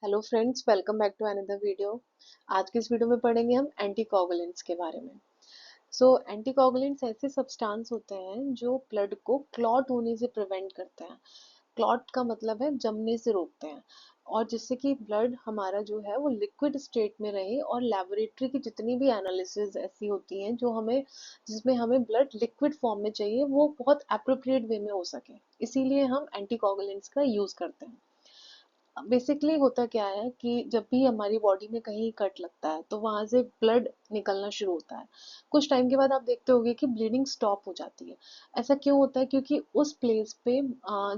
Hello friends, welcome back to another video. आज की इस वीडियो में पढ़ेंगे हम एंटीकोगुलेंट्स के बारे में। एंटीकोगुलेंट्स ऐसे सब्सटेंस होते हैं जो ब्लड को क्लॉट होने से प्रिवेंट करते हैं। क्लॉट का मतलब है जमने से रोकते हैं, और जिससे कि ब्लड हमारा जो है वो लिक्विड स्टेट में रहे, और लेबोरेटरी की जितनी भी एनालिसिस ऐसी होती हैं जो हमें जिसमें हमें ब्लड लिक्विड फॉर्म में चाहिए, वो बहुत अप्रोप्रिएट वे में हो सके। इसीलिए हम एंटीकोगुलेंट्स का यूज करते हैं। बेसिकली होता क्या है कि जब भी हमारी बॉडी में कहीं कट लगता है तो वहां से ब्लड निकलना शुरू होता है। कुछ टाइम के बाद आप देखते होंगे कि ब्लीडिंग स्टॉप हो जाती है। ऐसा क्यों होता है? क्योंकि उस प्लेस पे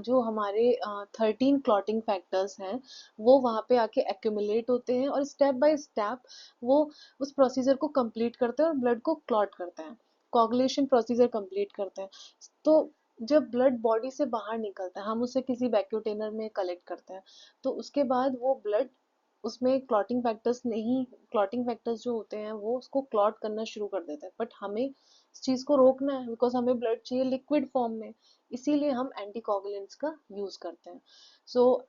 जो हमारे 13 क्लॉटिंग फैक्टर्स हैं, वो वहां पे आके एक्यूमुलेट होते हैं, और स्टेप बाय स्टेप वो उस प्रोसीजर को कंप्लीट करते हैं और ब्लड को क्लॉट करते हैं, कोagulation प्रोसीजर कंप्लीट करते हैं। तो जब ब्लड बॉडी से बाहर निकलता है, हम उसे किसी वैक्यूटेनर में कलेक्ट करते हैं, तो उसके बाद वो ब्लड उसमें क्लॉटिंग फैक्टर्स जो होते हैं वो उसको क्लॉट करना शुरू कर देते हैं। बट हमें इस चीज को रोकना है, बिकॉज हमें ब्लड चाहिए लिक्विड फॉर्म में। इसीलिए हम एंटीकोगुलेंट्स का यूज करते हैं।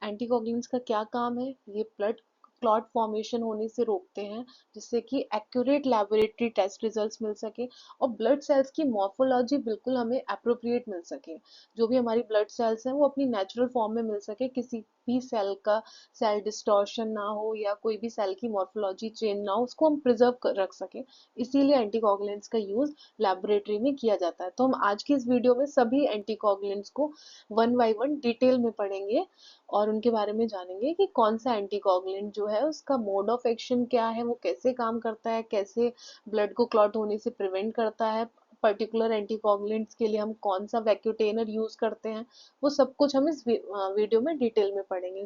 एंटीकोगुलेंट्स का क्या काम है? ये ब्लड क्लॉट फॉर्मेशन होने से रोकते हैं, जिससे कि एक्यूरेट लेबोरेटरी टेस्ट रिजल्ट्स मिल सके, और ब्लड सेल्स की मॉर्फोलॉजी बिल्कुल हमें अप्रोप्रिएट मिल सके। जो भी हमारी ब्लड सेल्स हैं वो अपनी नेचुरल फॉर्म में मिल सके, किसी भी सेल डिस्टॉर्शन ना हो, या कोई भी सेल की मॉर्फोलॉजी चेंज ना हो, उसको हम प्रिजर्व रख सके। इसीलिए एंटीकोगुलेंट्स का यूज लेबोरेटरी में किया जाता है। तो हम आज की इस वीडियो में सभी एंटीकोगुलेंट्स को वन बाय वन डिटेल में पढ़ेंगे, और उनके बारे में जानेंगे कि कौन सा एंटीकोगुलेंट जो है उसका मोड ऑफ एक्शन क्या है, वो कैसे काम करता है, कैसे ब्लड को क्लॉट होने से प्रिवेंट करता है, पर्टिकुलर एंटीकोगुलेंट्स के लिए हम कौन सा वैक्यूटेनर यूज करते हैं। वो सब कुछ हम इस वीडियो में डिटेल में पढ़ेंगे।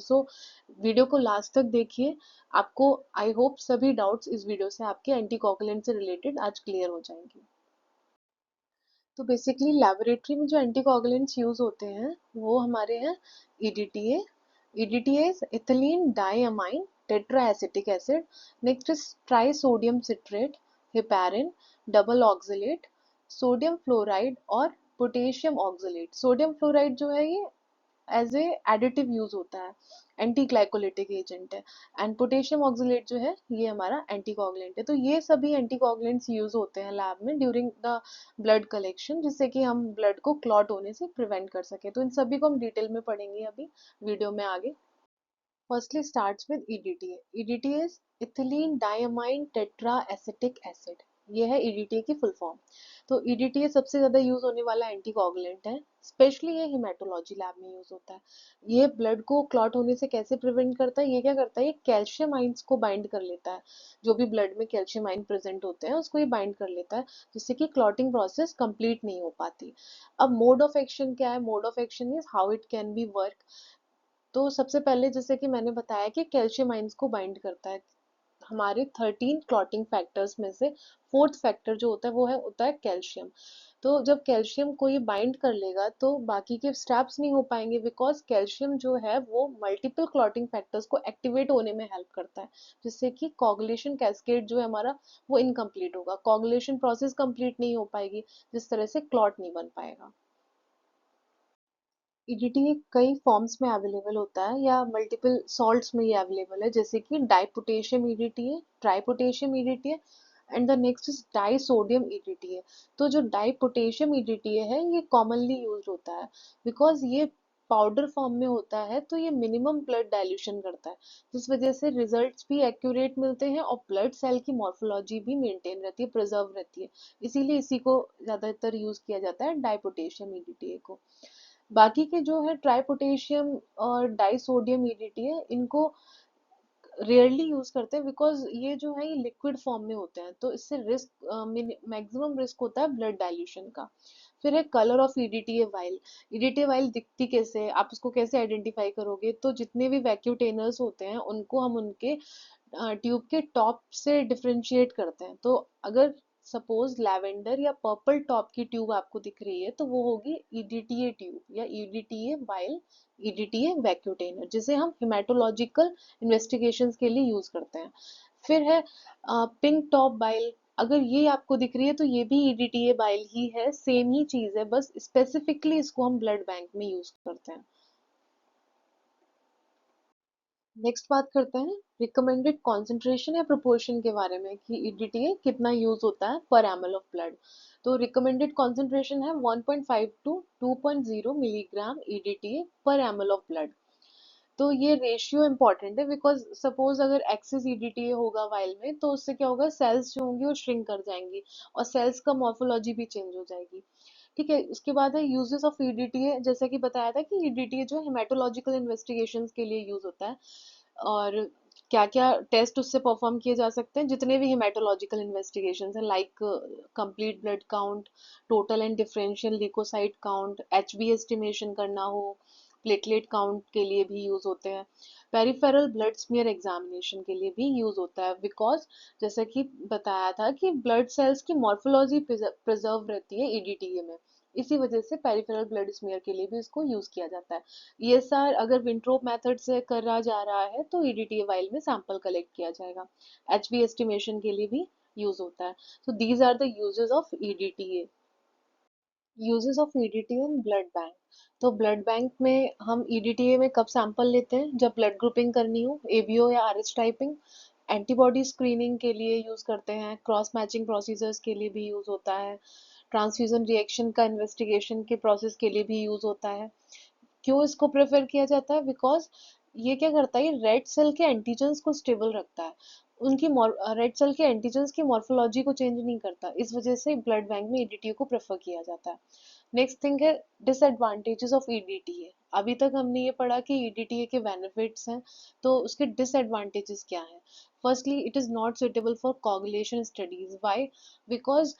वीडियो को लास्ट तक देखिए। आपको आई होप सभी डाउट्स इस वीडियो से आपके एंटीकोगुलेंट से रिलेटेड आज क्लियर हो जाएंगे। तो बेसिकली लेबोरेटरी में जो एंटीकोगुलेंट्स यूज होते हैं वो हमारे हैं EDTA. EDTA ethylene diamine tetraacetic acid. Next is tri sodium citrate, heparin, double oxalate, sodium fluoride और पोटेशियम ऑक्सलेट। सोडियम फ्लोराइड जो है ये एज ए एडिटिव यूज होता है, एंटी ग्लाइकोलिटिक एजेंट है। एंड पोटेशियम ऑक्सलेट जो है ये हमारा एंटीकोगुलेंट है। तो ये सभी एंटीकोगुलेंट्स यूज होते हैं लैब में ड्यूरिंग द ब्लड कलेक्शन, जिससे कि हम ब्लड को क्लॉट होने से प्रिवेंट कर सके। तो इन सभी को हम डिटेल में पढ़ेंगे अभी वीडियो में आगे। Firstly starts with EDTA. EDTA is ethylene diamine tetraacetic acid. ये है EDTA की फुल फॉर्म। तो EDTA सबसे ज्यादा यूज होने वाला एंटीकोगुलेंट है। स्पेशली ये हिमेटोलॉजी लैब में यूज होता है। ये ब्लड को क्लॉट होने से कैसे प्रिवेंट करता है? ये क्या करता है, ये कैल्शियम आइंस को बाइंड कर लेता है। जो भी ब्लड में कैल्शियम आइन प्रेजेंट होते हैं उसको ये बाइंड कर लेता है, जिससे कि क्लॉटिंग प्रोसेस कंप्लीट नहीं हो पाती। अब मोड ऑफ एक्शन क्या है? Mode of action is how it can be work. तो सबसे पहले जैसे कि मैंने बताया कि कैल्शियम आइंस को बाइंड करता है। हमारे 13 क्लॉटिंग फैक्टर्स में से फोर्थ फैक्टर जो होता है कैल्शियम। तो जब कैल्शियम को ये बाइंड कर लेगा तो बाकी के स्टेप्स नहीं हो पाएंगे, बिकॉज कैल्शियम जो है वो मल्टीपल क्लॉटिंग फैक्टर्स को एक्टिवेट होने में हेल्प करता है, जिससे कि कोगुलेशन कैस्केड जो है हमारा वो इनकम्प्लीट होगा, कोगुलेशन प्रोसेस कंप्लीट नहीं हो पाएगी, जिस तरह से क्लॉट नहीं बन पाएगा। ईडीटी कई फॉर्म्स में अवेलेबल होता है, या मल्टीपल सॉल्ट्स में ये अवेलेबल है, जैसे कि डाइपोटेशियम ईडीटी है, ट्राइपोटेशियम ईडीटी है, and the next is die sodium EDT है। तो जो डाइपोटेशियम ईडीटी है ये कॉमनली यूज होता है, बिकॉज ये पाउडर फॉर्म में होता है, तो ये मिनिमम ब्लड डाइल्यूशन करता है, जिस वजह से रिजल्ट्स भी एक्यूरेट मिलते हैं, और ब्लड सेल की मॉर्फोलॉजी भी मेंटेन रहती है, प्रिजर्व रहती है। इसीलिए इसी को ज्यादातर यूज किया जाता है, डाइपोटेशियम ईडीटी को। बाकी के जो है ट्राइपोटेशियम और डाइसोडियम ईडीटी है, इनको रेयरली यूज करते हैं, बिकॉज ये जो है ये लिक्विड फॉर्म में होते हैं, तो इससे रिस्क मैक्सिमम रिस्क होता है ब्लड डाइल्यूशन का। फिर है colour of EDTA while. EDTA while दिखती कैसे है, आप उसको कैसे आइडेंटिफाई करोगे? तो जितने भी वैक्यूटेनर्स होते हैं उनको हम उनके ट्यूब के टॉप से डिफरेंशिएट करते हैं। तो अगर सपोज लैवेंडर या पर्पल टॉप की ट्यूब आपको दिख रही है तो वो होगी ईडीटीए ट्यूब या ईडीटीए वाइल, ईडीटीए वैक्यूटेनर, जिसे हम हिमेटोलॉजिकल इन्वेस्टिगेशंस के लिए यूज करते हैं। फिर है पिंक टॉप बाइल। अगर ये आपको दिख रही है तो ये भी ईडीटीए बाइल ही है, सेम ही चीज है, बस स्पेसिफिकली इसको हम ब्लड बैंक में यूज करते हैं। नेक्स्ट बात करते हैं रिकमेंडेड कॉन्सेंट्रेशन या प्रोपोर्शन के बारे में कि ईडीटीए कितना यूज होता है पर एमएल ऑफ ब्लड। तो रिकमेंडेड कॉन्सेंट्रेशन है 1.5 टू 2.0 मिलीग्राम ईडीटीए पर एमएल ऑफ ब्लड। तो ये रेशियो इंपॉर्टेंट है बिकॉज सपोज अगर एक्सेस ईडीटीए होगा वाइल में तो उससे क्या होगा, सेल्स जो होंगी वो श्रिंक कर जाएंगी और सेल्स का मॉर्फोलॉजी भी चेंज हो जाएगी। ठीक है, उसके बाद है यूजेस ऑफ ईडीटीए। जैसा कि बताया था कि ईडीटीए जो हेमाटोलॉजिकल इन्वेस्टिगेशन के लिए यूज होता है, और क्या क्या टेस्ट उससे परफॉर्म किए जा सकते हैं, जितने भी हेमाटोलॉजिकल इन्वेस्टिगेशन हैं like complete blood count, total and differential leukocyte count, HB estimation करना हो, प्लेटलेट काउंट के लिए भी यूज होते हैं, पेरिफेरल ब्लड स्मीयर एग्जामिनेशन के लिए भी यूज होता है बिकॉज जैसे कि बताया था कि ब्लड सेल्स की मॉर्फोलॉजी प्रिजर्व रहती है ईडीटीए में। इसी वजह से पेरिफेरल ब्लड स्मीयर के लिए भी इसको यूज किया जाता है। ईएसआर अगर विंट्रोप मेथड से करा जा रहा है तो ईडीटीए वाइल में सैंपल कलेक्ट किया जाएगा। एचबी एस्टिमेशन के लिए भी यूज होता है। So these are the uses of EDTA. Uses of EDTA in blood bank. तो ब्लड बैंक में हम ईडीटीए में कब सैंपल लेते हैं, जब ब्लड ग्रुपिंग करनी हो, एबीओ या आरएच टाइपिंग, एंटीबॉडी स्क्रीनिंग के लिए यूज करते हैं, क्रॉस मैचिंग प्रोसीजर्स के लिए भी यूज होता है, ट्रांसफ्यूजन रिएक्शन का इन्वेस्टिगेशन के प्रोसेस के लिए भी यूज होता है। क्यों इसको प्रेफर किया जाता है, बिकॉज ये क्या करता है, ये रेड सेल के एंटीजन्स को स्टेबल रखता है, उनकी रेड सेल के एंटीजन्स की मॉर्फोलॉजी को चेंज नहीं करता, इस वजह से ब्लड बैंक में ईडीटीए को प्रेफर किया जाता है। नेक्स्ट थिंग है डिसएडवांटेजेस ऑफ ईडीटीए। अभी तक हमने ये पढ़ा कि ईडीटीए के बेनिफिट्स हैं, तो उसके डिसएडवांटेजेस क्या हैं। Firstly it is not suitable for coagulation studies. Why? Because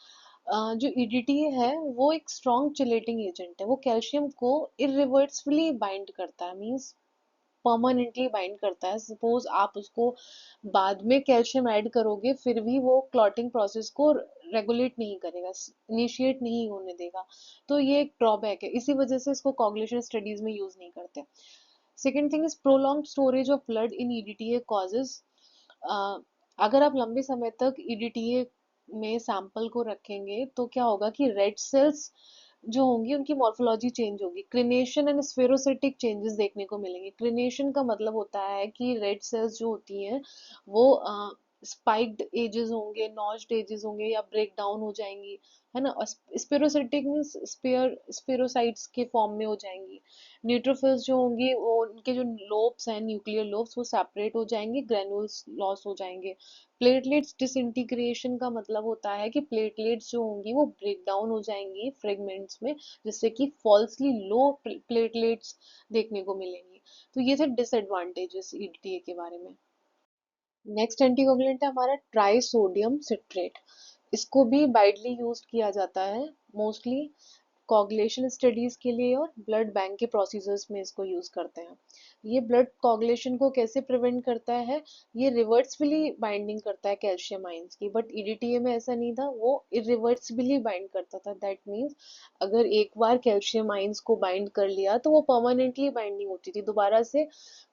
जो ईडीटीए है वो एक स्ट्रॉन्ग चिलेटिंग एजेंट है, वो कैल्शियम को इरिवर्सिबली बाइंड करता है, मींस परमानेंटली बाइंड करता है। सपोज आप उसको बाद में कैल्शियम ऐड करोगे फिर भी वो क्लॉटिंग प्रोसेस को रेगुलेट नहीं करेगा, इनिशिएट नहीं होने देगा। तो ये एक ड्रॉबैक है, इसी वजह से इसको कोगुलेशन स्टडीज में यूज नहीं करते। Second thing is prolong storage of blood in EDTA causes. अगर आप लंबे समय तक ईडीटीए में सैंपल को रखेंगे तो क्या होगा कि रेड सेल्स जो होंगी उनकी मॉर्फोलॉजी चेंज होगी, क्रिनेशन एंड स्फेरोसिटिक चेंजेस देखने को मिलेंगे। क्रिनेशन का मतलब होता है कि रेड सेल्स जो होती हैं वो स्पाइक्ड एजेस होंगे, नॉच्ड एजेस होंगे या ब्रेक डाउन हो जाएंगी, है ना। और स्पेरोसिटिक मीन्स स्पेरोसाइट्स के फॉर्म में हो जाएंगी। न्यूट्रोफिल्स जो होंगी वो उनके जो लोब्स हैं, न्यूक्लियर लोब्स, वो सेपरेट हो जाएंगे, ग्रेनुल्स लॉस हो जाएंगे। प्लेटलेट्स डिसइंटीग्रेशन का मतलब होता है कि प्लेटलेट्स जो होंगी वो ब्रेक डाउन हो जाएंगी फ्रेगमेंट्स में, जिससे कि फॉल्सली लो प्लेटलेट्स देखने को मिलेंगी। तो ये थे डिसएडवांटेजेस ईडीटीए के बारे में। नेक्स्ट एंटीकोगुलेंट है हमारा ट्राइसोडियम सिट्रेट। इसको भी वाइडली यूज किया जाता है, मोस्टली कोगुलेशन स्टडीज के लिए और ब्लड बैंक के प्रोसीजर्स में इसको यूज करते हैं। ये ब्लड कोगुलेशन को कैसे प्रिवेंट करता है, ये रिवर्सिबली बाइंडिंग करता है कैल्शियम आयंस की, बट ईडीटीए में ऐसा नहीं था, वो इरिवर्सिबली बाइंड करता था। दैट मीन्स अगर एक बार कैल्शियम आयंस को बाइंड कर लिया तो वो परमानेंटली बाइंडिंग होती थी, दोबारा से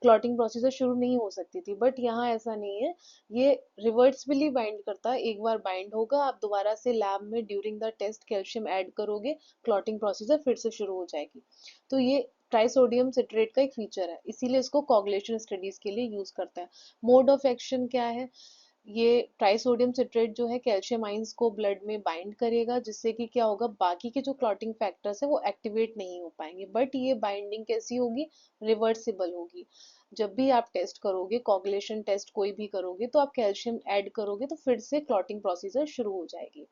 क्लॉटिंग प्रोसीजर शुरू नहीं हो सकती थी। बट यहाँ ऐसा नहीं है, ये रिवर्सिबली बाइंड करता है, एक बार बाइंड होगा आप दोबारा से लैब में during the test calcium add करोगे, क्लॉटिंग प्रोसीजर फिर से शुरू हो जाएगी। तो ये ट्राइसोडियम सिट्रेट का एक फीचर है, इसीलिए इसको कोगुलेशन स्टडीज के लिए यूज करते हैं। मोड ऑफ एक्शन क्या है, ये ट्राइसोडियम सिट्रेट जो है कैल्शियम आयंस को ब्लड में बाइंड करेगा, जिससे कि क्या होगा, बाकी के जो क्लॉटिंग फैक्टर्स है वो एक्टिवेट नहीं हो पाएंगे, बट ये बाइंडिंग कैसी होगी, रिवर्सिबल होगी। जब भी आप टेस्ट करोगे, कोगुलेशन टेस्ट कोई भी करोगे, तो आप कैल्शियम ऐड करोगे तो फिर से क्लॉटिंग प्रोसीजर शुरू हो जाएगी।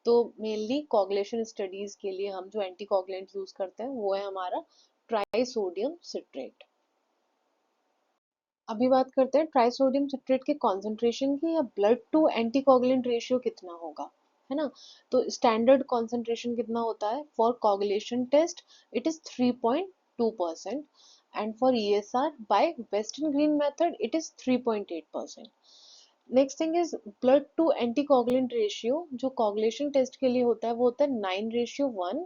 तो मेनली कोगुलेशन स्टडीज के लिए हम जो एंटीकोगुलेंट यूज करते हैं वो है हमारा ट्राइसोडियम सिट्रेट। अभी बात करते हैं ट्राइसोडियम सिट्रेट के कॉन्सेंट्रेशन की, या ब्लड टू एंटीकोगुलेंट रेशियो कितना होगा, है ना। तो स्टैंडर्ड कॉन्सेंट्रेशन कितना होता है for coagulation test, it is 3.2%, and for ESR by Westergren method it is 3.8%। Next thing is blood to anticoagulant ratio, जो कोगुलेशन टेस्ट के लिए होता है वो होता है 9:1,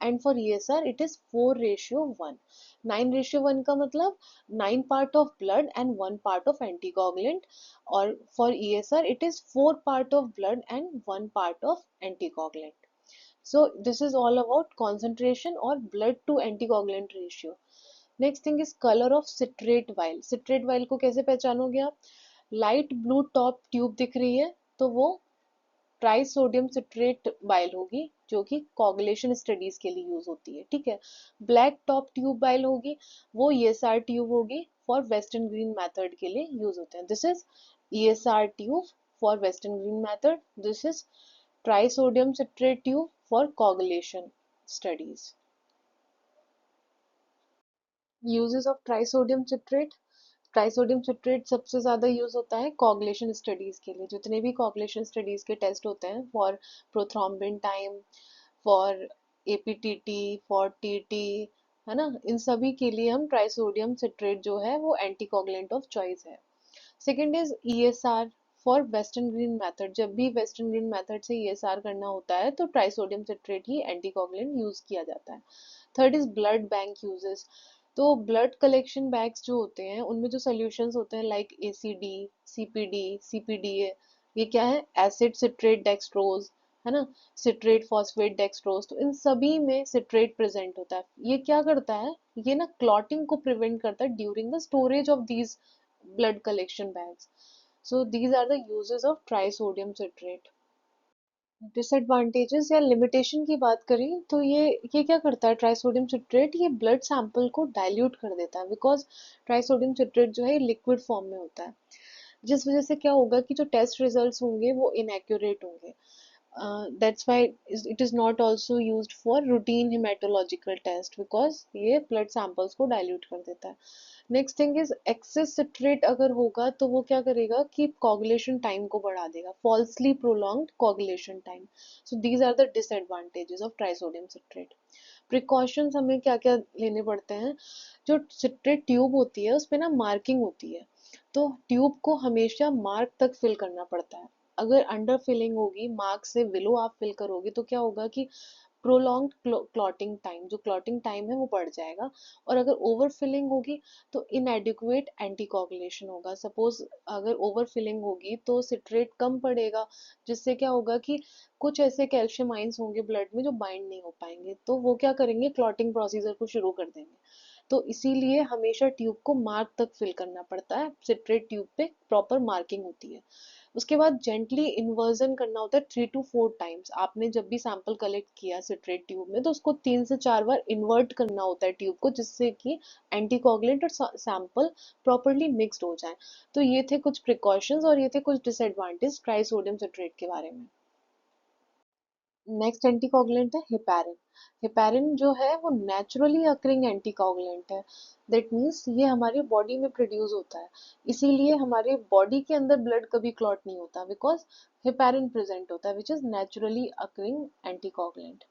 and for ESR it is 4:1। 9:1 का मतलब 9 part of blood and 1 part of anticoagulant, और for ESR it is 4 part of blood and 1 part of anticoagulant. So this is all about concentration or blood to anticoagulant ratio. Next thing is colour of citrate while. Citrate while को कैसे पहचानोगे आप? Light blue top tube दिख रही है तो वो try sodium citrate bile होगी, जो कि कोगुलेशन स्टडीज के लिए यूज होती है, ठीक है। ब्लैक टॉप ट्यूब बाइल होगी, वो ईएसआर ट्यूब होगी, फॉर वेस्टर्न ग्रीन मेथड के लिए यूज होते हैं। This is ESR tube for western green method, this is tri sodium citrate tube for coagulation studies. Uses of trisodium citrate. Trisodium citrate सबसे ज्यादा use होता है coagulation studies के लिए। जितने भी कोगुलेशन स्टडीज के टेस्ट होते हैं for prothrombin time, for APTT, for TT, है ना, इन सभी के लिए हम ट्राइसोडियम सिट्रेट जो है वो एंटीकोगुलेंट ऑफ चॉइस है। Second is ESR for western green method. जब भी वेस्टर्न ग्रीन मेथड से ईएसआर करना होता है तो ट्राइसोडियम सिट्रेट ही एंटीकोगुलेंट यूज किया जाता है। Third is blood bank uses. तो ब्लड कलेक्शन बैग्स जो होते हैं उनमें जो सोल्यूशंस होते हैं लाइक एसीडी, सीपीडी, सीपीडीए, ये क्या है? एसिड सिट्रेट डेक्सट्रोज, है ना, सिट्रेट फॉस्फेट डेक्सट्रोज, तो इन सभी में सिट्रेट प्रेजेंट होता है। ये क्या करता है? ये ना क्लॉटिंग को प्रिवेंट करता है during the storage of these blood collection bags. So these are the uses of trisodium citrate. Disadvantages या लिमिटेशन की बात करें तो ये क्या करता है ट्राइसोडियम सिट्रेट? ये ब्लड सैंपल को डाइल्यूट कर देता है, बिकॉज ट्राइसोडियम सिट्रेट जो है लिक्विड फॉर्म में होता है, जिस वजह से क्या होगा कि जो टेस्ट रिजल्ट्स होंगे वो इनएक्यूरेट होंगे। That's why it is not also used for routine hematological test, because ये blood samples को dilute कर देता है। Next thing is excess citrate अगर होगा तो वो क्या करेगा कि कोगुलेशन टाइम को बढ़ा देगा, falsely prolonged coagulation time. So these are the disadvantages of trisodium citrate. Precautions हमें क्या क्या लेने पड़ते हैं? जो सिट्रेट ट्यूब होती है उस पे ना मार्किंग होती है, तो ट्यूब को हमेशा मार्क तक फिल करना पड़ता है। अगर अंडर फिलिंग होगी, मार्क से बिलो आप फिल करोगे तो क्या होगा कि प्रोलॉन्ग्ड क्लॉटिंग टाइम, जो क्लॉटिंग टाइम है वो बढ़ जाएगा। और अगर ओवर फिलिंग होगी तो इनएडिक्वेट एंटीकोगुलेशन होगा। सपोज अगर ओवर फिलिंग होगी तो सिट्रेट कम पड़ेगा, जिससे क्या होगा कि कुछ ऐसे कैल्शियम आइंस होंगे ब्लड में जो बाइंड नहीं हो पाएंगे, तो वो क्या करेंगे, क्लॉटिंग प्रोसीजर को शुरू कर देंगे। तो इसीलिए हमेशा ट्यूब को मार्क तक फिल करना पड़ता है, सिट्रेट ट्यूब पे प्रॉपर मार्किंग होती है। उसके बाद जेंटली इन्वर्जन करना होता है 3 to 4 टाइम्स। आपने जब भी सैंपल कलेक्ट किया सिट्रेट ट्यूब में तो उसको 3 से 4 बार इन्वर्ट करना होता है ट्यूब को, जिससे कि एंटीकोगुलेंट और सैंपल प्रॉपरली मिक्सड हो जाए। तो ये थे कुछ प्रिकॉशंस और ये थे कुछ डिसएडवांटेज ट्राइसोडियम सिट्रेट के बारे में। नेक्स्ट एंटीकोगुलेंट है हेपारिन। हेपारिन जो है वो नेचुरली अकरिंग एंटीकोगुलेंट है। दैट मीन्स ये हमारी बॉडी में प्रोड्यूस होता है, इसीलिए हमारे बॉडी के अंदर ब्लड कभी क्लॉट नहीं होता, बिकॉज हेपारिन प्रेजेंट होता है which is naturally occurring anticoagulant.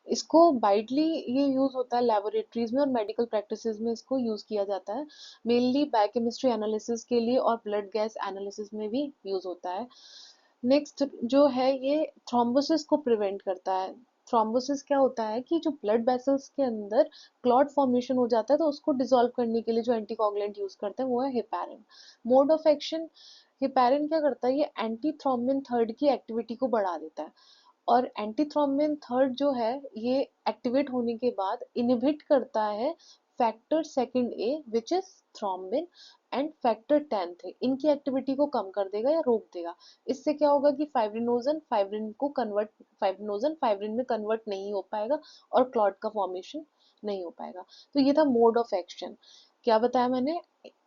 इसको वाइडली ये यूज होता है लेबोरेटरीज में और मेडिकल प्रैक्टिसेस में इसको यूज किया जाता है, मेनली बायोकेमिस्ट्री एनालिसिस के लिए और ब्लड गैस एनालिसिस में भी यूज होता है। नेक्स्ट जो है ये थ्रोम्बोसिस को प्रिवेंट करता है। थ्रोम्बोसिस क्या होता है कि जो ब्लड वेसल्स के अंदर क्लॉट फॉर्मेशन हो जाता है तो उसको डिसॉल्व करने के लिए जो एंटीकोगुलेंट यूज करते हैं वो है heparin. Mode of action, heparin क्या करता है, ये एंटी थ्रोम्बिन थर्ड की एक्टिविटी को बढ़ा देता है। और एंटी थ्रोम्बिन थर्ड जो है ये एक्टिवेट होने के बाद इनहिबिट करता है factor second A which is thrombin and factor 10 थे, इनकी एक्टिविटी को कम कर देगा या रोक देगा। इससे क्या होगा कि फाइब्रिनोजन फाइब्रिन को कन्वर्ट, फाइब्रिनोजन फाइब्रिन में कन्वर्ट नहीं हो पाएगा और क्लॉट का फॉर्मेशन नहीं हो पाएगा। तो ये था मोड ऑफ एक्शन। क्या बताया मैंने?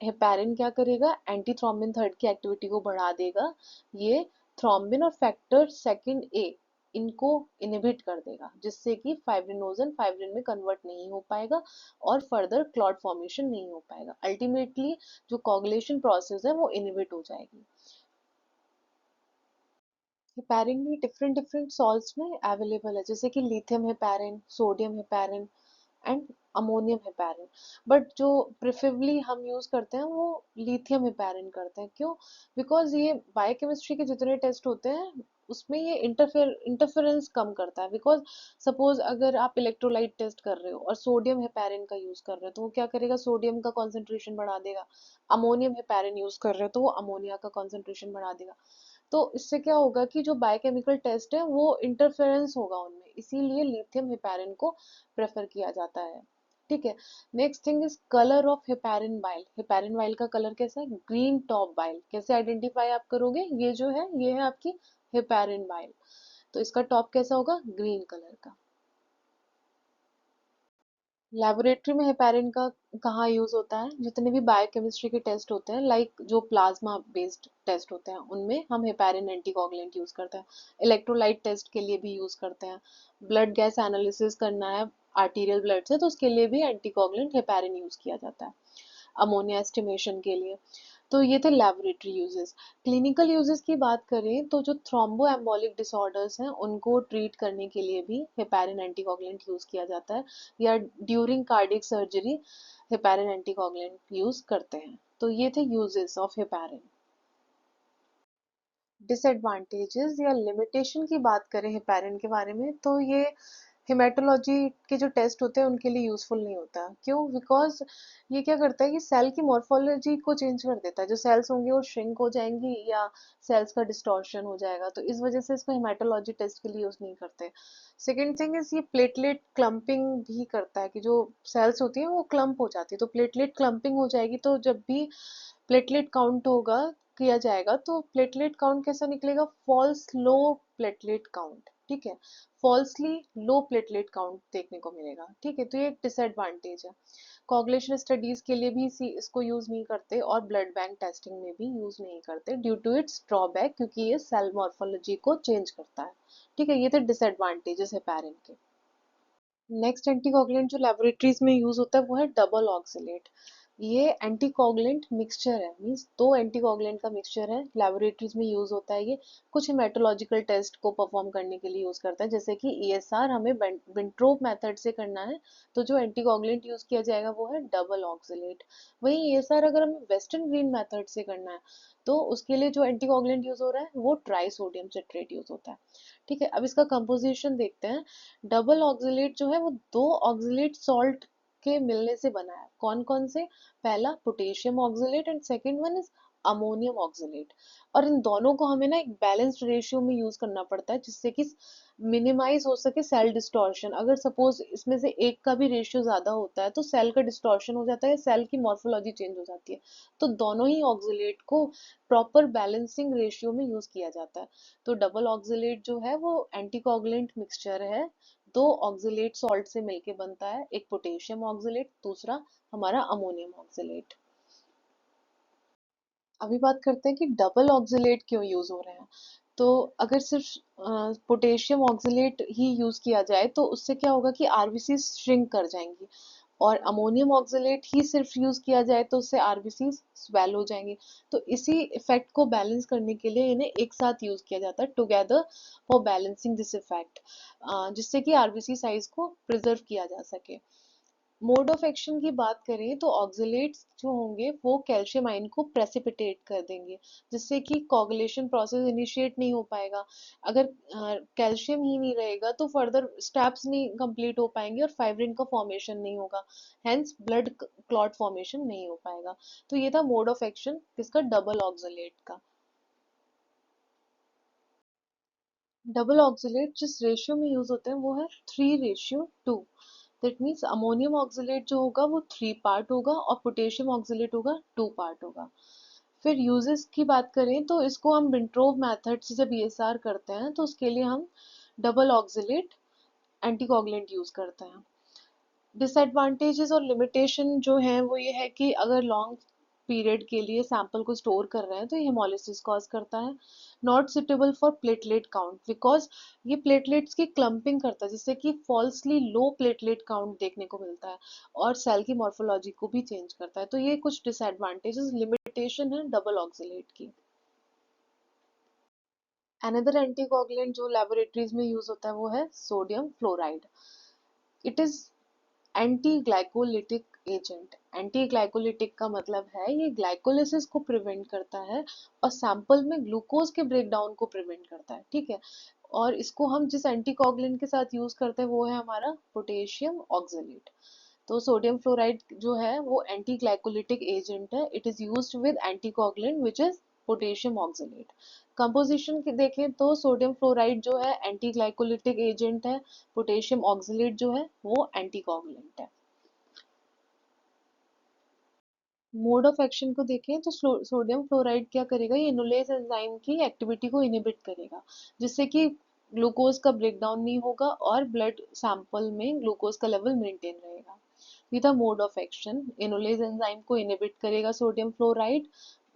हेपारिन क्या करेगा, एंटी थ्रोम्बिन थर्ड की एक्टिविटी को बढ़ा देगा, ये थ्रोम्बिन और फैक्टर सेकंड ए इनको इनहिबिट कर देगा, जिससे कि फाइब्रिनोजन फाइब्रिन में कन्वर्ट नहीं हो पाएगा और फर्दर क्लॉट फॉर्मेशन नहीं हो पाएगा। अल्टीमेटली जो कोगुलेशन प्रोसेस है वो इनहिबिट हो जाएगी। हेपारिन भी डिफरेंट डिफरेंट सॉल्ट्स में अवेलेबल है, जैसे कि lithium heparin, sodium heparin and ammonium heparin. But जो प्रेफरेबली हम यूज करते हैं वो लिथियम हेपारिन करते हैं। क्यों? बिकॉज ये बायोकेमिस्ट्री के जितने टेस्ट होते हैं उसमें ये इंटरफेरेंस कम करता है। बिकॉज सपोज अगर आप इलेक्ट्रोलाइट टेस्ट कर रहे हो और सोडियम हेपारिन का यूज कर रहे हो तो वो क्या करेगा, सोडियम का कॉन्सेंट्रेशन बढ़ा देगा। अमोनियम हेपारिन यूज कर रहे हो तो वो अमोनिया का कॉन्सेंट्रेशन बढ़ा देगा। तो इससे क्या होगा कि जो बायोकेमिकल टेस्ट है वो इंटरफेरेंस होगा उनमें, इसीलिए लिथियम हेपारिन को प्रेफर किया जाता है। ठीक है। Next thing is colour of heparin bile. Heparin bile का कलर कैसा है? Green top bile. कैसे आइडेंटिफाई आप करोगे? ये जो है ये है आपकी हेपेरिन बाइल, तो इसका टॉप कैसा होगा? ग्रीन कलर का। लेबोरेटरी में हेपेरिन का कहाँ यूज होता है? जितने भी बायोकेमिस्ट्री के टेस्ट होते हैं, लाइक जो प्लाज्मा बेस्ड टेस्ट होते हैं, उनमें हम हेपेरिन एंटीकोगुलेंट यूज करते हैं। इलेक्ट्रोलाइट टेस्ट के लिए भी यूज करते हैं। ब्लड गैस एनालिसिस करना है आर्टीरियल ब्लड से, तो उसके लिए भी एंटीकोगुलेंट हेपेरिन यूज किया जाता है। अमोनिया एस्टिमेशन के लिए। तो ये थे लेबोरेटरी यूजेस। क्लिनिकल यूजेस की बात करें तो जो थ्रोम्बो एम्बोलिक डिसऑर्डर्स हैं उनको ट्रीट करने के लिए भी हेपेरिन एंटीकोगुलेंट यूज किया जाता है, या during cardiac surgery heparin anticoagulant use करते हैं। तो ये थे यूजेस ऑफ हेपेरिन। डिसएडवांटेजेस या लिमिटेशन की बात करें हेपेरिन के बारे में, तो ये हेमेटोलॉजी के जो टेस्ट होते हैं उनके लिए यूजफुल नहीं होता। क्यों? बिकॉज ये क्या करता है कि सेल की मॉर्फोलॉजी को चेंज कर देता है। जो सेल्स होंगी वो श्रिंक हो जाएंगी, या सेल्स का डिस्टॉर्शन हो जाएगा, तो इस वजह से इसको हेमेटोलॉजी टेस्ट के लिए यूज नहीं करते। सेकेंड थिंग इज ये प्लेटलेट क्लम्पिंग भी करता है, कि जो सेल्स होती है वो क्लम्प हो जाती है, तो प्लेटलेट क्लम्पिंग हो जाएगी, तो जब भी प्लेटलेट काउंट होगा किया जाएगा तो प्लेटलेट काउंट कैसा निकलेगा? False low platelet count. ठीक है, फॉल्सली लो प्लेटलेट काउंट देखने को मिलेगा। ठीक है, तो ये एक डिसएडवांटेज है। कोगुलेशन स्टडीज के लिए भी इसको यूज नहीं करते, और ब्लड बैंक टेस्टिंग में भी यूज नहीं करते ड्यू टू इट्स ड्रॉबैक, क्योंकि ये सेल मॉर्फोलॉजी को चेंज करता है। ठीक है, ये थे डिसएडवांटेजेस है पैरेंट के। नेक्स्ट एंटीकोगुलेंट जो लेबोरेटरीज में यूज होता है वो है डबल ऑक्सिलेट। ये एंटीकोगुलेंट मिक्सचर है, मींस दो एंटीकोगुलेंट का मिक्सचर है, लेबोरेटरीज में यूज होता है ये। कुछ हेमेटोलॉजिकल टेस्ट को परफॉर्म करने के लिए यूज करता है, जैसे कि ईएसआर हमें विंट्रोप मेथड से करना है, तो जो एंटीकोगुलेंट यूज किया जाएगा वो है डबल ऑक्सिलेट। वहीं ईएसआर अगर हमें वेस्टर्न ग्रीन मेथड से करना है, तो उसके लिए जो एंटीकोगुलेंट यूज हो रहा है वो ट्राई सोडियम सिट्रेट यूज होता है। ठीक है, अब इसका कंपोजिशन देखते हैं। डबल ऑक्सिलेट जो है वो दो ऑक्सिलेट सॉल्ट के मिलने से बना है। कौन कौन से? पहला potassium oxalate and second one is ammonium oxalate. और इन दोनों को हमें ना एक बैलेंस्ड रेशियो में यूज करना पड़ता है, जिससे कि मिनिमाइज हो सके सेल डिस्टॉर्शन। अगर सपोज इसमें से एक का भी रेशियो ज्यादा होता है तो सेल का डिस्टॉर्शन हो जाता है, सेल की मॉर्फोलॉजी चेंज हो जाती है। तो दोनों ही ऑक्सिलेट को प्रॉपर बैलेंसिंग रेशियो में यूज किया जाता है। तो डबल ऑक्सिलेट जो है वो एंटीकोगुलेंट मिक्सचर है, दो ऑक्सिलेट सॉल्ट से मिलके बनता है, एक पोटेशियम ऑक्सिलेट, दूसरा हमारा अमोनियम ऑक्सिलेट। अभी बात करते हैं कि डबल ऑक्सिलेट क्यों यूज हो रहे हैं। तो अगर सिर्फ पोटेशियम ऑक्सिलेट ही यूज किया जाए तो उससे क्या होगा कि आरबीसी श्रिंक कर जाएंगी, और अमोनियम ऑक्सिलेट ही सिर्फ यूज किया जाए तो उससे आरबीसी स्वेल हो जाएंगे। तो इसी इफेक्ट को बैलेंस करने के लिए इन्हें एक साथ यूज किया जाता है, together for balancing this effect, जिससे कि आरबीसी साइज को प्रिजर्व किया जा सके। मोड ऑफ एक्शन की बात करें तो ऑक्सिलेट्स जो होंगे वो कैल्शियम आयन को प्रेसिपिटेट कर देंगे, जिससे कि कोगुलेशन प्रोसेस इनिशिएट नहीं हो पाएगा। अगर कैल्शियम ही नहीं रहेगा तो फर्दर स्टेप्स नहीं कंप्लीट हो पाएंगे और फाइब्रिन का फॉर्मेशन नहीं होगा, हेंस ब्लड क्लॉट फॉर्मेशन नहीं हो पाएगा। तो ये था मोड ऑफ एक्शन किसका? डबल ऑक्सिलेट का। डबल ऑक्सिलेट जिस रेशियो में यूज होते हैं वो है 3:2। दैट मीन्स अमोनियम ऑक्सिलेट जो होगा वो 3 पार्ट होगा और पोटेशियम ऑक्सिलेट होगा 2 पार्ट होगा। फिर यूजेस की बात करें तो इसको हम विंट्रोव मेथड से जब ईएसआर करते हैं तो उसके लिए हम डबल ऑक्सिलेट एंटीकोगुलेंट यूज करते हैं। डिसएडवांटेजेस और लिमिटेशन जो है वो ये है कि अगर लॉन्ग पीरियड के लिए सैंपल को स्टोर कर रहे हैं तो ये हेमोलिसिस कॉज करता है। Not suitable for platelet count, because ये प्लेटलेट्स की क्लम्पिंग करता है, जिससे कि फॉल्सली लो प्लेटलेट काउंट देखने को मिलता है, और सेल की मॉर्फोलॉजी को भी चेंज करता है। तो ये कुछ डिसएडवांटेजेस लिमिटेशन है डबल ऑक्सिलेट की। अनदर एंटीकोगुलेंट जो लेबोरेटरीज में यूज होता है वो है sodium fluoride. It is anti glycolytic agent. Anti glycolytic का मतलब है ये ग्लाइकोलिसिस को प्रिवेंट करता है और सैंपल में ग्लूकोज के ब्रेकडाउन को प्रिवेंट करता है। ठीक है, और इसको हम जिस एंटीकोगुलेंट के साथ यूज करते हैं वो है हमारा पोटेशियम ऑक्सलेट। तो सोडियम फ्लोराइड जो है वो एंटी ग्लाइकोलिटिक एजेंट है। It is used with anticoagulant which is potassium oxalate. Composition की देखें तो सोडियम फ्लोराइड जो है एंटी ग्लाइकोलिटिक एजेंट है, पोटेशियम ऑक्सलेट जो है वो एंटीकोगुलेंट है। मोड ऑफ एक्शन को देखें तो सोडियम फ्लोराइड क्या करेगा, ये इनुलेज एंजाइम की एक्टिविटी को इनिबिट करेगा, जिससे कि ग्लूकोज का ब्रेकडाउन नहीं होगा और ब्लड सैंपल में ग्लूकोज का लेवल मेंटेन रहेगा। ये था मोड ऑफ एक्शन, इनुलेज एंजाइम को इनिबिट करेगा सोडियम फ्लोराइड,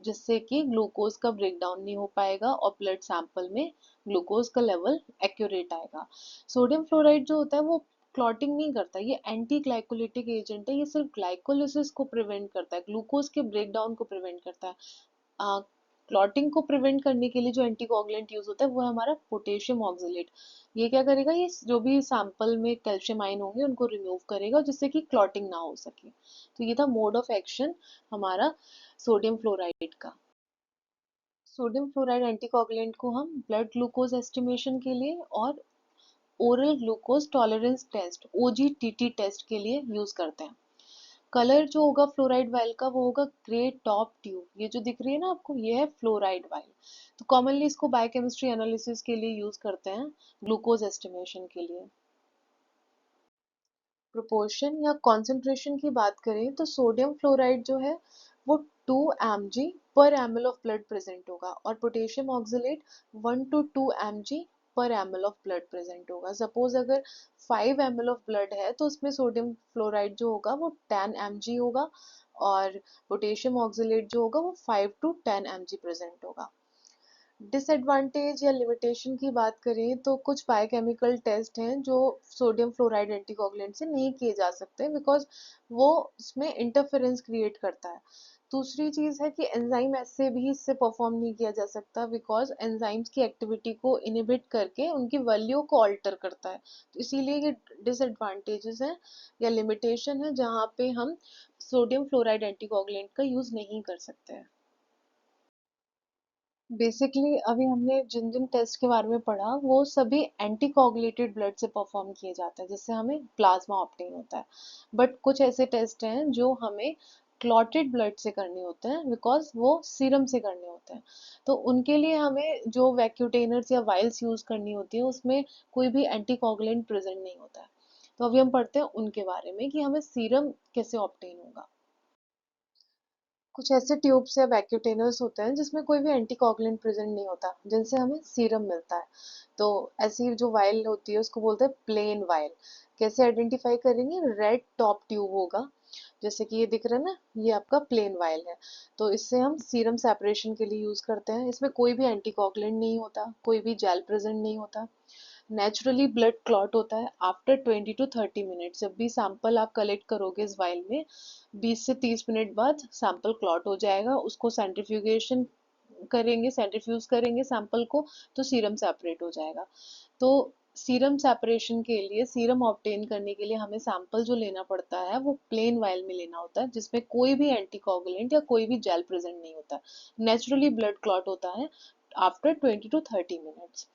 जिससे कि ग्लूकोज का ब्रेकडाउन नहीं हो पाएगा और ब्लड सैंपल में ग्लूकोज का लेवल एक्यूरेट आएगा। सोडियम फ्लोराइड जो होता है वो क्लॉटिंग नहीं करता, ये एंटी ग्लाइकोलिटिक एजेंट है, ये सिर्फ ग्लाइकोलिसिस को प्रिवेंट करता है, ग्लूकोज के ब्रेकडाउन को प्रिवेंट करता है। क्लॉटिंग को प्रिवेंट करने के लिए जो एंटीकोगुलेंट यूज होता है वो है हमारा पोटेशियम ऑक्सलेट। ये क्या करेगा, ये जो भी सैंपल में कैल्शियम आयन होंगे उनको रिमूव करेगा, जिससे कि क्लॉटिंग ना हो सके। तो ये था मोड ऑफ एक्शन हमारा सोडियम फ्लोराइड का। सोडियम फ्लोराइड एंटीकोगुलेंट को हम ब्लड ग्लूकोज एस्टिमेशन के लिए और oral glucose tolerance test OGTT test के लिए यूज करते हैं। कलर जो होगा फ्लोराइड वायल का वो होगा ग्रे टॉप ट्यूब, ये जो दिख रही है ना आपको, ये है फ्लोराइड वायल। तो कॉमनली इसको बायोकेमिस्ट्री एनालिसिस के लिए यूज करते हैं, ग्लूकोज एस्टिमेशन के लिए। प्रोपोर्शन या कॉन्सेंट्रेशन की बात करें तो सोडियम फ्लोराइड जो है वो 2 mg पर ml ऑफ ब्लड प्रेजेंट होगा और पोटेशियम ऑक्सलेट 1 to 2 mg पर ml ऑफ ब्लड प्रेजेंट होगा। सपोज अगर 5 ml ऑफ ब्लड है तो उसमें सोडियम फ्लोराइड जो होगा वो 10 mg होगा और पोटेशियम ऑक्सलेट जो होगा वो 5 to 10 mg प्रेजेंट होगा। डिसएडवांटेज या लिमिटेशन की बात करें तो कुछ बायोकेमिकल टेस्ट हैं जो सोडियम फ्लोराइड एंटीकोगुलेंट से नहीं किए जा सकते, बिकॉज वो उसमें इंटरफेरेंस क्रिएट करता है। दूसरी चीज है कि एंजाइम ऐसे भी इससे परफॉर्म नहीं किया जा सकता, बिकॉज एंजाइम्स की एक्टिविटी को इनिबिट करके उनकी वैल्यू को ऑल्टर करता है। तो इसीलिए ये डिसएडवांटेजेस हैं या लिमिटेशन है जहाँ पे हम सोडियम फ्लोराइड एंटीकोगुलेंट का यूज नहीं कर सकते हैं। बेसिकली अभी हमने जिन जिन टेस्ट के बारे में पढ़ा वो सभी एंटीकोगुलेटेड ब्लड से परफॉर्म किए जाते हैं, जिससे हमें प्लाज्मा ऑब्टेन होता है। बट कुछ ऐसे टेस्ट हैं जो हमें क्लॉटेड ब्लड से करने होते हैं, बिकॉज वो सीरम से करने होते हैं। तो उनके लिए हमें जो वैक्यूटेनर्स या वाइल्स यूज करनी होती है उसमें कोई भी एंटीकोगुलेंट प्रेजेंट नहीं होता है। तो अभी हम पढ़ते हैं उनके बारे में कि हमें सीरम कैसे ऑब्टेन होगा। कुछ ऐसे ट्यूब्स या वैक्यूटेनर्स होते हैं जिसमें कोई भी एंटीकोगुलेंट प्रेजेंट नहीं होता, जिनसे हमें सीरम मिलता है। तो ऐसी जो वायल होती है उसको बोलते हैं प्लेन वायल। कैसे आइडेंटिफाई करेंगे, रेड टॉप ट्यूब होगा, जैसे कि ये दिख रहा है ना, ये आपका प्लेन वायल है। तो इससे हम सीरम सेपरेशन के लिए यूज करते हैं। इसमें कोई भी एंटीकोगुलेंट नहीं होता, कोई भी जेल प्रेजेंट नहीं होता। नेचुरली ब्लड क्लॉट होता है आफ्टर 20 to 30 मिनट। जब भी सैंपल आप कलेक्ट करोगे इस वाइल में, 20 से 30 मिनट बाद सैंपल क्लॉट हो जाएगा। उसको सेंट्रीफ्यूगेशन करेंगे, सेंट्रीफ्यूज करेंगे सैंपल को, तो सीरम सेपरेट हो जाएगा। तो सीरम सेपरेशन के लिए, सीरम ऑब्टेन करने के लिए हमें सैंपल जो लेना पड़ता है वो प्लेन वायल में लेना होता है, जिसमें कोई भी एंटीकोगुलेंट या कोई भी जेल प्रेजेंट नहीं होता। नेचुरली ब्लड क्लॉट होता है आफ्टर 20 to 30 मिनट्स।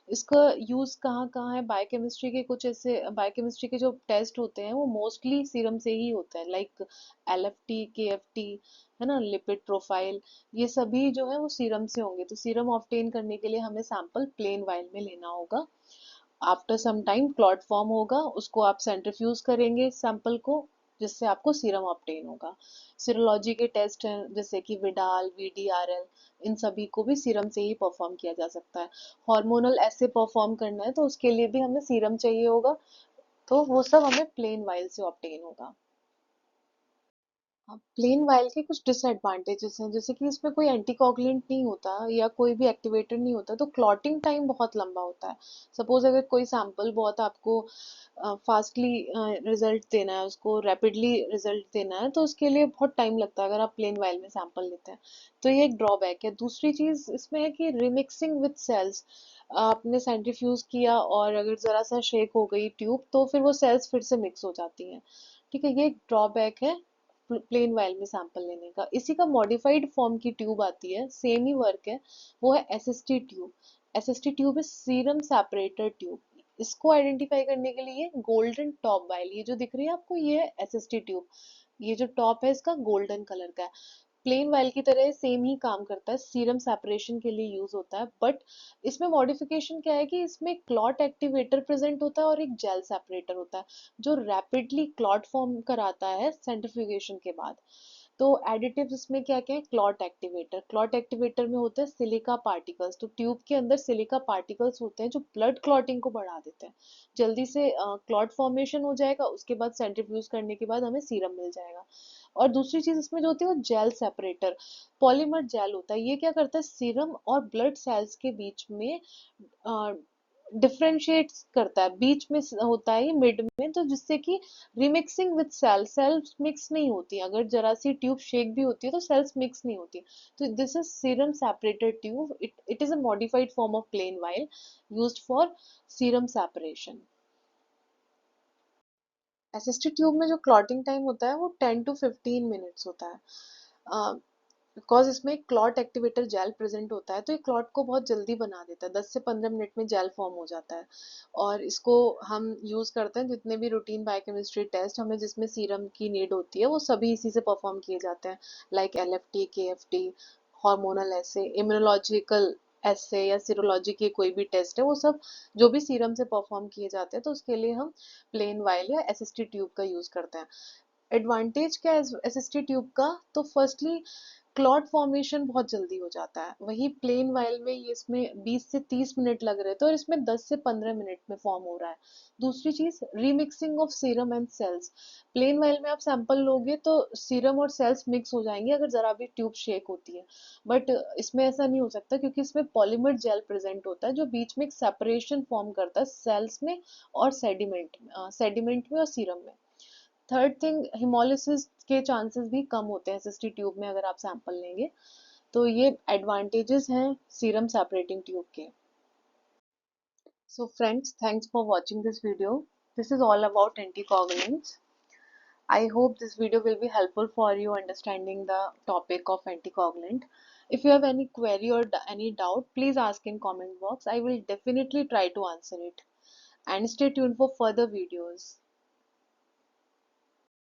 इसका यूज कहाँ कहाँ है, बायोकेमिस्ट्री के कुछ ऐसे बायोकेमिस्ट्री के जो टेस्ट होते हैं वो मोस्टली सीरम से ही होते हैं, लाइक LFT KFT, है ना, लिपिड प्रोफाइल, ये सभी जो है वो सीरम से होंगे। तो सीरम ऑब्टेन करने के लिए हमें सैंपल प्लेन वायल में लेना होगा। After some time clot form होगा, उसको आप सेंट्रीफ्यूज करेंगे सैंपल को, जिससे आपको सीरम ऑब्टेन होगा। सीरोलॉजी के टेस्ट हैं जैसे कि विडाल VDRL, इन सभी को भी सीरम से ही परफॉर्म किया जा सकता है। हार्मोनल ऐसे परफॉर्म करना है तो उसके लिए भी हमें सीरम चाहिए होगा, तो वो सब हमें प्लेन वाइल से ऑब्टेन होगा। प्लेन वायल के कुछ डिसएडवांटेजेस हैं, जैसे कि इसमें कोई एंटीकोगुलेंट नहीं होता या कोई भी एक्टिवेटर नहीं होता, तो क्लॉटिंग टाइम बहुत लंबा होता है। सपोज अगर कोई सैंपल बहुत आपको फास्टली रिजल्ट देना है, उसको रैपिडली रिजल्ट देना है, तो उसके लिए बहुत टाइम लगता है अगर आप प्लेन वायल में सैंपल लेते हैं। तो ये एक ड्रॉबैक है। दूसरी चीज इसमें है कि रिमिक्सिंग विद सेल्स, आपने सेंट्रीफ्यूज किया और अगर जरा सा शेक हो गई ट्यूब तो फिर वो सेल्स फिर से मिक्स हो जाती हैं। ठीक है, ये एक ड्रॉबैक है प्लेन वायल में सैंपल लेने का। इसी का मॉडिफाइड फॉर्म की ट्यूब आती है, सेम ही वर्क है, वो है SST ट्यूब। SST ट्यूब है सीरम सेपरेटर ट्यूब। इसको आइडेंटिफाई करने के लिए गोल्डन टॉप वायल, ये जो दिख रही है आपको, ये है SST ट्यूब। ये जो टॉप है इसका गोल्डन कलर का है। प्लेन वायल की तरह सेम ही काम करता है, सीरम सेपरेशन के लिए यूज होता है। बट इसमें मॉडिफिकेशन क्या है कि इसमें क्लॉट एक्टिवेटर प्रेजेंट होता है और एक जेल सेपरेटर होता है, जो रैपिडली क्लॉट फॉर्म कराता है सेंट्रीफ्यूगेशन के बाद। तो एडिटिव्स इसमें क्या क्या है, क्लॉट एक्टिवेटर। क्लॉट एक्टिवेटर में होते हैं सिलिका पार्टिकल्स। तो ट्यूब के अंदर सिलिका पार्टिकल्स होते हैं जो ब्लड क्लॉटिंग को बढ़ा देते हैं, जल्दी से क्लॉट फॉर्मेशन हो जाएगा, उसके बाद सेंट्रीफ्यूज करने के बाद हमें सीरम मिल जाएगा। और दूसरी चीज इसमें जो होती है वो जेल सेपरेटर, पॉलीमर जेल होता है। ये क्या करता है, सीरम और ब्लड सेल्स के बीच में डिफरेंशिएट करता है, बीच में होता है ये मिड में, तो जिससे कि रिमिक्सिंग विद सेल्स मिक्स नहीं होती। अगर जरा सी ट्यूब शेक भी होती है तो सेल्स मिक्स नहीं होती। तो this is serum separated tube. It is a modified form of plain vial used for serum separation. SST tube में जो क्लॉटिंग टाइम होता है वो 10 to 15 मिनट्स होता है। बिकॉज इसमें क्लॉट एक्टिवेटर जेल प्रेजेंट होता है, तो ये क्लॉट को बहुत जल्दी बना देता है, 10 से 15 मिनट में जेल फॉर्म हो जाता है। और इसको हम यूज करते हैं, जितने भी रूटीन बायोकेमिस्ट्री टेस्ट हमें जिसमें सीरम की नीड होती है वो सभी इसी से परफॉर्म किए जाते हैं, लाइक LFT, KFT, हार्मोनल एसे, इम्यूनोलॉजिकल एसे या सीरोलॉजी के कोई भी टेस्ट है, वो सब जो भी सीरम से परफॉर्म किए जाते हैं, तो उसके लिए हम प्लेन वाइल या एसएसटी ट्यूब का यूज करते हैं। एडवांटेज क्या है एसएसटी ट्यूब का, तो फर्स्टली क्लॉट फॉर्मेशन बहुत जल्दी हो जाता है। वही प्लेन वाइल में ये इसमें 20 से 30 मिनट लग रहे थे और इसमें 10 से 15 मिनट में फॉर्म हो रहा है। दूसरी चीज, remixing of serum and cells. Plain vial में आप सैंपल लोगे तो सीरम और सेल्स मिक्स हो जाएंगे अगर जरा भी ट्यूब शेक होती है, बट इसमें ऐसा नहीं हो सकता क्योंकि इसमें पॉलीमर जेल प्रेजेंट होता है जो बीच में एक सेपरेशन फॉर्म करता है सेल्स में और सेडिमेंट में और सीरम में। थर्ड थिंग, हिमोलिसिस के चांसेस भी कम होते हैं एसएसटी ट्यूब में अगर आप सैंपल लेंगे। तो ये एडवांटेजेस हैं सीरम सेपरेटिंग ट्यूब के। So friends, thanks for watching this video. This is all about anticoagulants. I hope this video will be helpful for you understanding the topic of anticoagulant. If you have any query or any doubt, please ask in comment box. I will definitely try to answer it. And stay tuned for further videos.